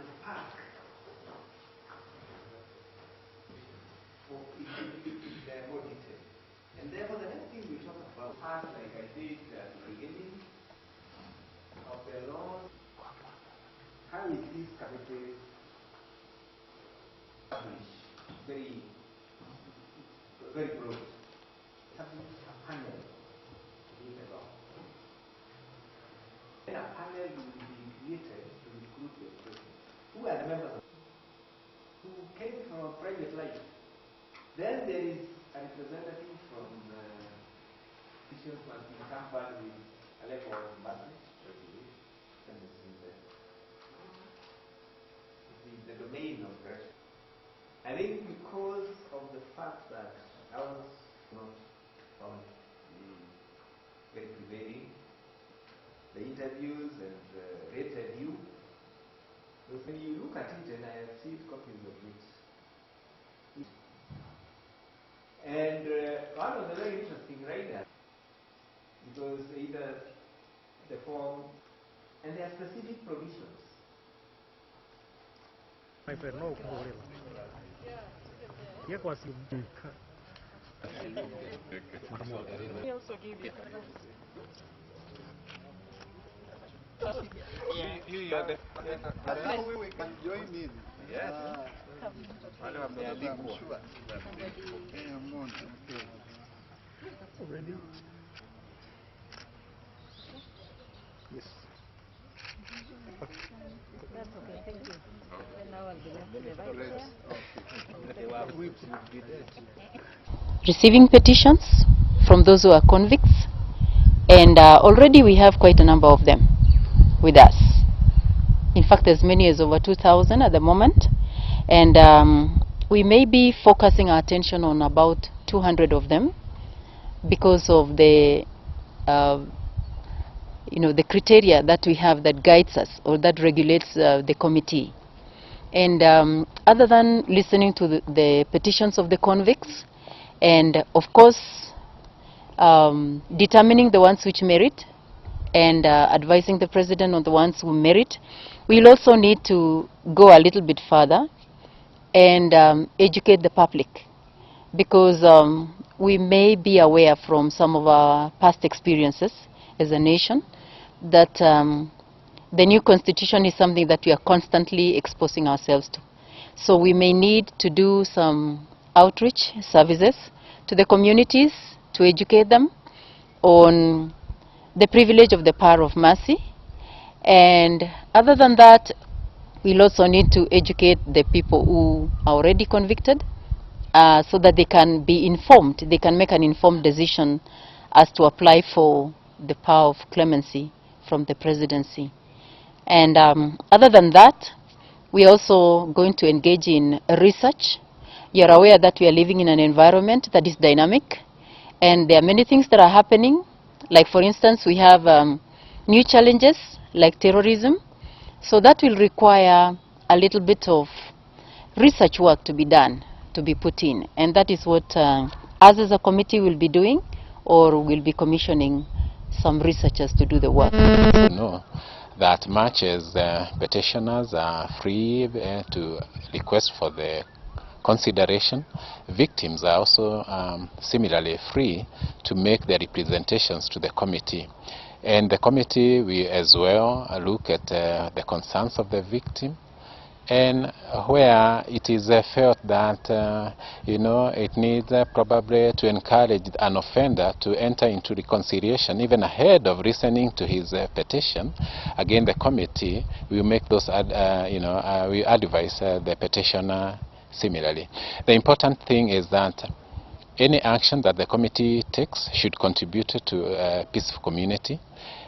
spark. They are more detailed. And therefore, the next thing we talk about part, like I did at the beginning of the law, how is this committee established? Very broad. Establish a panel in the law. Then a panel will be created to recruit the person. Who are the members who came from a private life? Then there is a representative from officials must be accompanied with a level of ambassador, and this is the domain of Russia. I think because of the fact that I was not found very prevailing, the interviews and rated you, because when you look at it, and I have seen copies of it, and one of the very interesting writers, because either the form, and there are specific provisions. He also gave you. You are the. We can join in. Yes. Already? Yes. That's okay, thank you. And now I'll be left to the right there. Receiving petitions from those who are convicts, and already we have quite a number of them with us. In fact, as many as over 2,000 at the moment, and we may be focusing our attention on about 200 of them because of the the criteria that we have that guides us or that regulates the committee. And other than listening to the petitions of the convicts, and of course determining the ones which merit and advising the president on the ones who merit, we'll also need to go a little bit further and educate the public, because we may be aware from some of our past experiences as a nation that the new constitution is something that we are constantly exposing ourselves to. So we may need to do some outreach services to the communities to educate them on the privilege of the power of mercy. And other than that, we'll also need to educate the people who are already convicted so that they can be informed, they can make an informed decision as to apply for the power of clemency from the presidency. And other than that, we are also going to engage in research. You're aware that we are living in an environment that is dynamic, and there are many things that are happening. Like, for instance, we have new challenges like terrorism. So that will require a little bit of research work to be done, to be put in. And that is what us as a committee will be doing, or will be commissioning some researchers to do the work. No, that much as petitioners are free to request for the consideration, victims are also similarly free to make their representations to the committee. And the committee will as well look at the concerns of the victim, and where it is felt that it needs probably to encourage an offender to enter into reconciliation even ahead of listening to his petition. Again, the committee will make those we advise the petitioner similarly. The important thing is that any action that the committee takes should contribute to a peaceful community,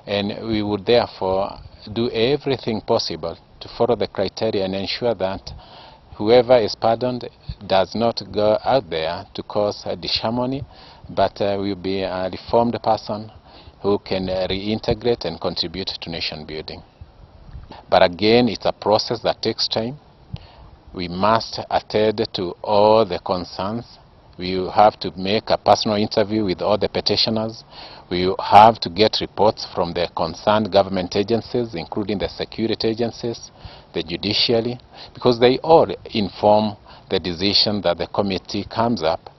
and we would therefore do everything possible to follow the criteria and ensure that whoever is pardoned does not go out there to cause a disharmony, but will be a reformed person who can reintegrate and contribute to nation building. But again, it's a process that takes time. We must attend to all the concerns We have to make a personal interview with all the petitioners. We have to get reports from the concerned government agencies, including the security agencies, the judiciary, because they all inform the decision that the committee comes up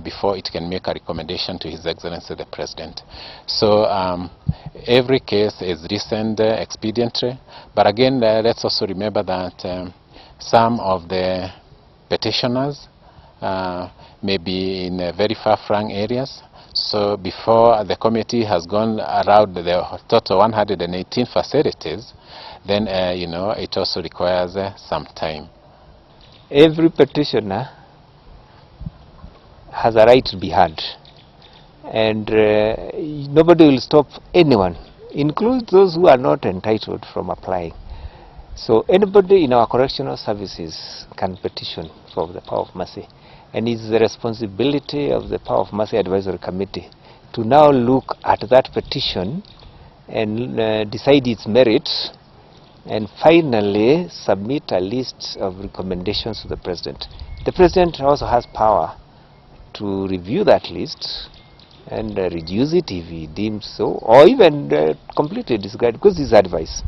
before it can make a recommendation to His Excellency the President. So every case is recent expedientary, but again, let's also remember that some of the petitioners may be in very far-flung areas. So before the committee has gone around the total 118 facilities, then you know, it also requires some time. Every petitioner has a right to be heard, and nobody will stop anyone, including those who are not entitled, from applying. So anybody in our correctional services can petition for the Power of Mercy, and it's the responsibility of the Power of Mercy Advisory Committee to now look at that petition and decide its merits, and finally submit a list of recommendations to the President. The President also has power to review that list and reduce it if he deems so, or even completely discard, because it's advice.